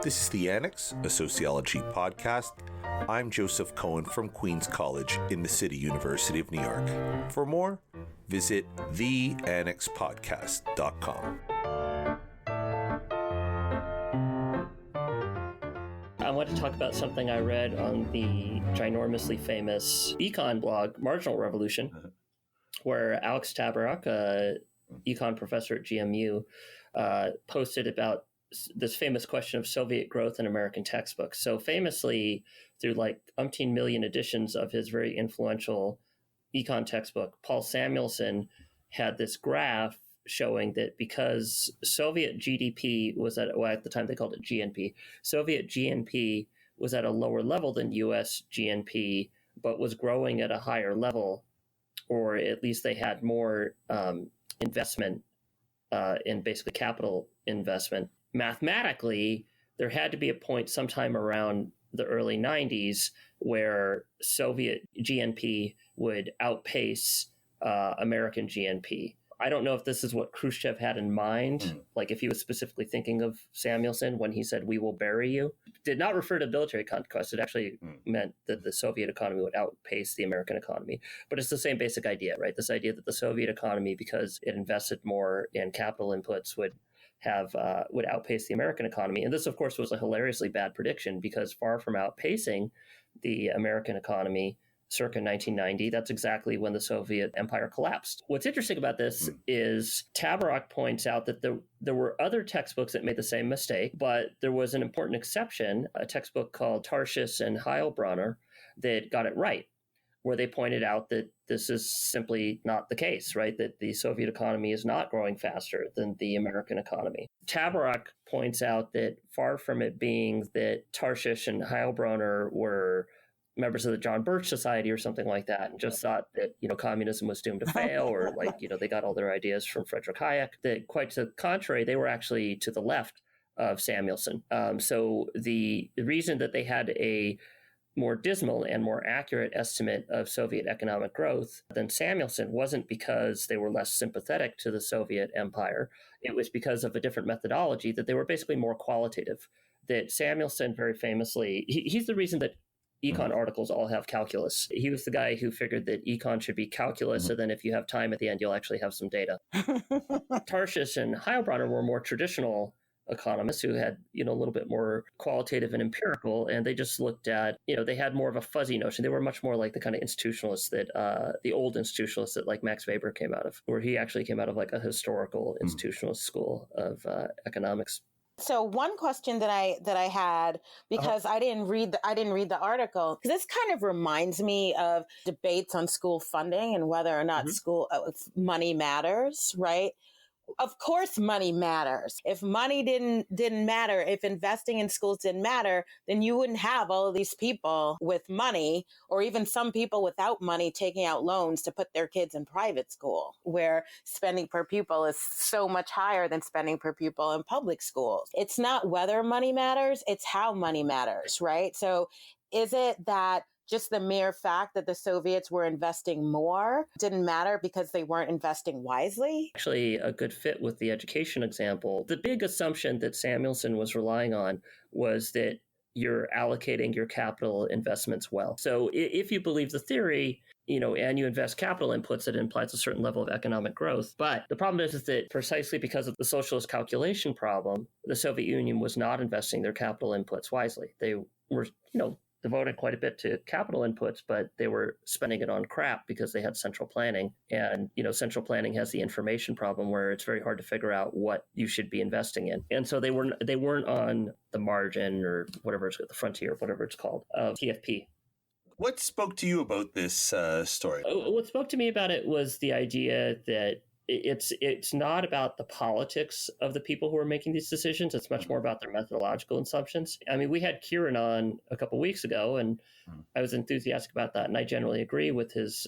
This is The Annex, a sociology podcast. I'm Joseph Cohen from Queens College in the City University of New York. For more, visit theannexpodcast.com. I want to talk about something I read on the ginormously famous econ blog, Marginal Revolution, where Alex Tabarrok, a econ professor at GMU, posted about this famous question of Soviet growth in American textbooks. So famously, through like umpteen million editions of his very influential econ textbook, Paul Samuelson had this graph showing that because Soviet GDP was at the time they called it GNP, Soviet GNP was at a lower level than US GNP, but was growing at a higher level, or at least they had more investment in basically capital investment. Mathematically, there had to be a point sometime around the early 90s where Soviet GNP would outpace American GNP. I don't know if this is what Khrushchev had in mind, like if he was specifically thinking of Samuelson when he said, "We will bury you." Did not refer to military conquest. It actually meant that the Soviet economy would outpace the American economy. But it's the same basic idea, right? This idea that the Soviet economy, because it invested more in capital inputs, would outpace the American economy. And this, of course, was a hilariously bad prediction because far from outpacing the American economy, circa 1990, that's exactly when the Soviet empire collapsed. What's interesting about this is Tabarrok points out that there were other textbooks that made the same mistake, but there was an important exception, a textbook called Tarshish and Heilbronner that got it right, where they pointed out that this is simply not the case, right? That the Soviet economy is not growing faster than the American economy. Tabarrok points out that far from it being that Tarshish and Heilbronner were members of the John Birch Society or something like that, and just thought that, communism was doomed to fail, or they got all their ideas from Friedrich Hayek, that quite to the contrary, they were actually to the left of Samuelson. So the reason that they had a more dismal and more accurate estimate of Soviet economic growth than Samuelson wasn't because they were less sympathetic to the Soviet empire. It was because of a different methodology, that they were basically more qualitative. That Samuelson very famously, he's the reason that econ articles all have calculus. He was the guy who figured that econ should be calculus, so then if you have time at the end, you'll actually have some data. Tarshish and Heilbronner were more traditional economists who had, a little bit more qualitative and empirical, and they just looked at, they had more of a fuzzy notion. They were much more like the kind of institutionalists that, the old institutionalists that like Max Weber came out of, where he actually came out of like a historical institutionalist school of economics. So one question that I had, because I didn't read the article, because this kind of reminds me of debates on school funding and whether or not school money matters, right? Of course, money matters. If money didn't matter, if investing in schools didn't matter, then you wouldn't have all of these people with money, or even some people without money taking out loans to put their kids in private school, where spending per pupil is so much higher than spending per pupil in public schools. It's not whether money matters, it's how money matters, right? So is it that just the mere fact that the Soviets were investing more didn't matter because they weren't investing wisely? Actually, a good fit with the education example. The big assumption that Samuelson was relying on was that you're allocating your capital investments well. So if you believe the theory, and you invest capital inputs, it implies a certain level of economic growth. But the problem is that precisely because of the socialist calculation problem, the Soviet Union was not investing their capital inputs wisely. They were, devoted quite a bit to capital inputs, but they were spending it on crap because they had central planning. And, central planning has the information problem where it's very hard to figure out what you should be investing in. And so they weren't on the margin or whatever, the frontier, whatever it's called, of TFP. What spoke to you about this story? What spoke to me about it was the idea that it's not about the politics of the people who are making these decisions. It's much more about their methodological assumptions. I mean, we had Kieran on a couple of weeks ago, and I was enthusiastic about that. And I generally agree with his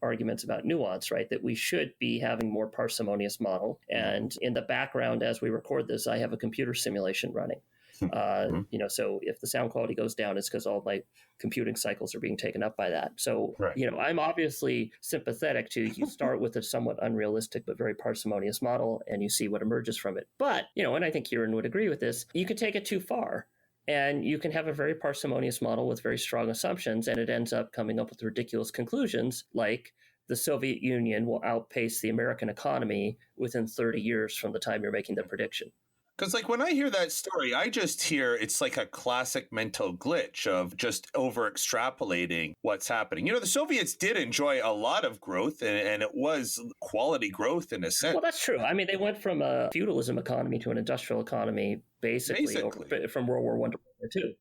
arguments about nuance, right? That we should be having more parsimonious model. And in the background, as we record this, I have a computer simulation running. So if the sound quality goes down, it's because all my computing cycles are being taken up by that. So, Right. I'm obviously sympathetic to you start with a somewhat unrealistic but very parsimonious model and you see what emerges from it. But, and I think Kieran would agree with this, you could take it too far. And you can have a very parsimonious model with very strong assumptions, and it ends up coming up with ridiculous conclusions like the Soviet Union will outpace the American economy within 30 years from the time you're making the prediction. Because when I hear that story, I just hear it's like a classic mental glitch of just over extrapolating what's happening. The Soviets did enjoy a lot of growth, and it was quality growth in a sense. Well, that's true. I mean, they went from a feudalism economy to an industrial economy basically. From World War I to World War II.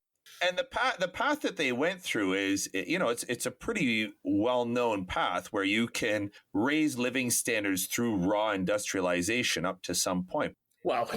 And the path that they went through is, it's a pretty well-known path where you can raise living standards through raw industrialization up to some point. Well,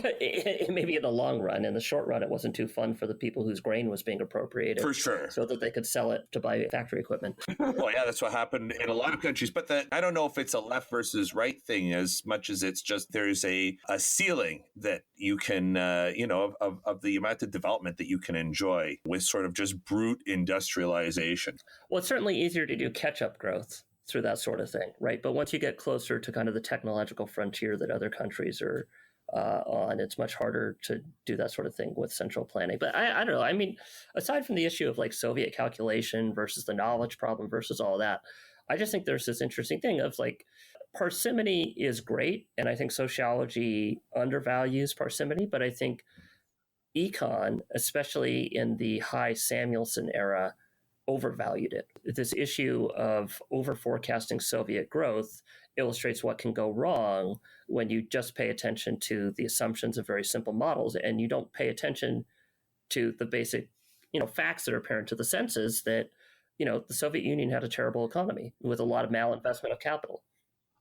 maybe in the long run. In the short run, it wasn't too fun for the people whose grain was being appropriated. For sure. So that they could sell it to buy factory equipment. Well, yeah, that's what happened in a lot of countries. But I don't know if it's a left versus right thing as much as it's just there's a ceiling that you can, of the amount of development that you can enjoy with sort of just brute industrialization. Well, it's certainly easier to do catch-up growth through that sort of thing, right? But once you get closer to kind of the technological frontier that other countries are on, it's much harder to do that sort of thing with central planning. But I don't know. I mean, aside from the issue of like Soviet calculation versus the knowledge problem versus all that, I just think there's this interesting thing of like parsimony is great. And I think sociology undervalues parsimony, but I think econ, especially in the high Samuelson era, overvalued it. This issue of over forecasting Soviet growth illustrates what can go wrong when you just pay attention to the assumptions of very simple models and you don't pay attention to the basic, facts that are apparent to the senses that, the Soviet Union had a terrible economy with a lot of malinvestment of capital.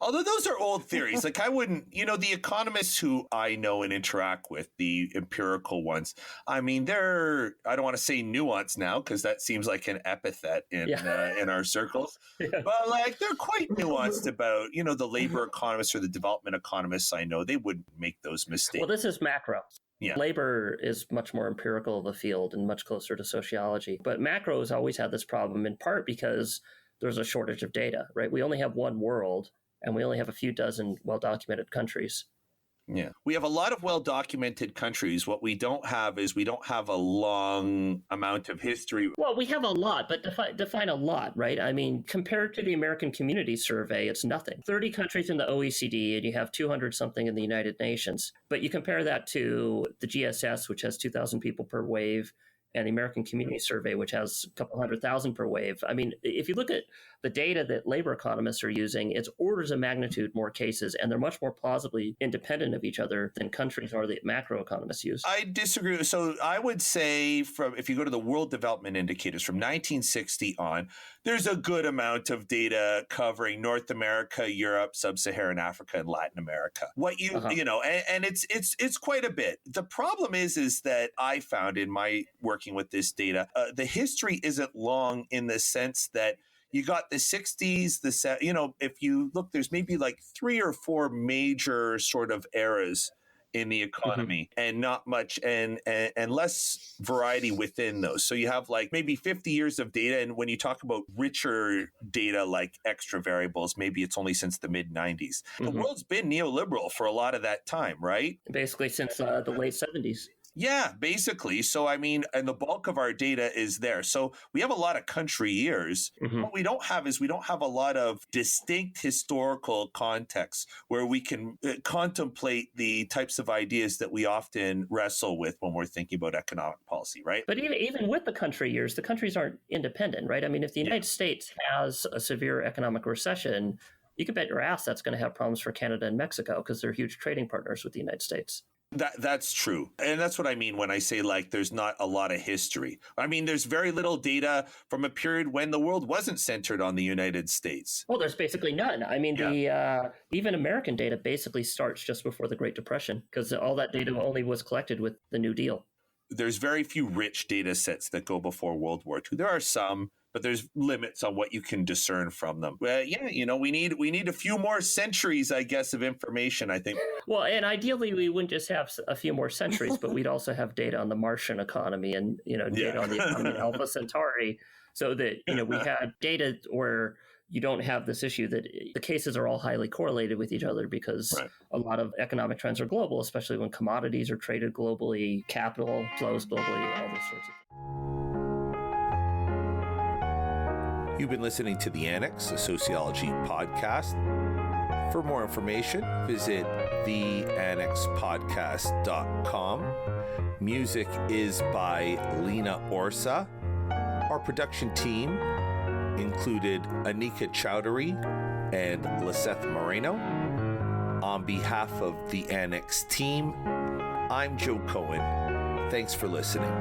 Although those are old theories, like I wouldn't, the economists who I know and interact with, the empirical ones, I mean, I don't want to say nuanced now because that seems like an epithet in our circles, but like they're quite nuanced about, the labor economists or the development economists I know, they wouldn't make those mistakes. Well, this is macro. Yeah. Labor is much more empirical of a field and much closer to sociology. But macro has always had this problem in part because there's a shortage of data, right? We only have one world. And we only have a few dozen well-documented countries. Yeah. We have a lot of well-documented countries. What we don't have is we don't have a long amount of history. Well, we have a lot, but define a lot, right? I mean, compared to the American Community Survey, it's nothing. 30 countries in the OECD, and you have 200-something in the United Nations. But you compare that to the GSS, which has 2,000 people per wave, and the American Community Survey, which has a couple 100,000 per wave. I mean, if you look at the data that labor economists are using, it's orders of magnitude more cases, and they're much more plausibly independent of each other than countries are that macroeconomists use. I disagree. So I would say if you go to the World Development Indicators from 1960 on, there's a good amount of data covering North America, Europe, Sub-Saharan Africa, and Latin America. What and it's quite a bit. The problem is that I found in my working with this data, the history isn't long in the sense that you got the 60s, if you look, there's maybe like 3 or 4 major sort of eras in the economy and not much and less variety within those. So you have like maybe 50 years of data. And when you talk about richer data, like extra variables, maybe it's only since the mid 90s. The world's been neoliberal for a lot of that time, right? Basically since the late 70s. Yeah, basically. So, I mean, and the bulk of our data is there. So we have a lot of country years. What we don't have is we don't have a lot of distinct historical context where we can contemplate the types of ideas that we often wrestle with when we're thinking about economic policy, right? But even with the country years, the countries aren't independent, right? I mean, if the United States has a severe economic recession, you can bet your ass that's going to have problems for Canada and Mexico because they're huge trading partners with the United States. That's true. And that's what I mean when I say like there's not a lot of history. I mean, there's very little data from a period when the world wasn't centered on the United States. Well, there's basically none. I mean, the even American data basically starts just before the Great Depression because all that data only was collected with the New Deal. There's very few rich data sets that go before World War II. There are some, but there's limits on what you can discern from them. Yeah, we need a few more centuries, I guess, of information, I think. Well, and ideally we wouldn't just have a few more centuries, but we'd also have data on the Martian economy and, data on the economy of Alpha Centauri, so that, we had data where you don't have this issue that the cases are all highly correlated with each other, because a lot of economic trends are global, especially when commodities are traded globally, capital flows globally, all those sorts of things. You've been listening to The Annex, a sociology podcast. For more information, visit theannexpodcast.com. Music is by Lena Orsa. Our production team included Anika Chowdhury and Liseth Moreno. On behalf of the Annex team, I'm Joe Cohen. Thanks for listening.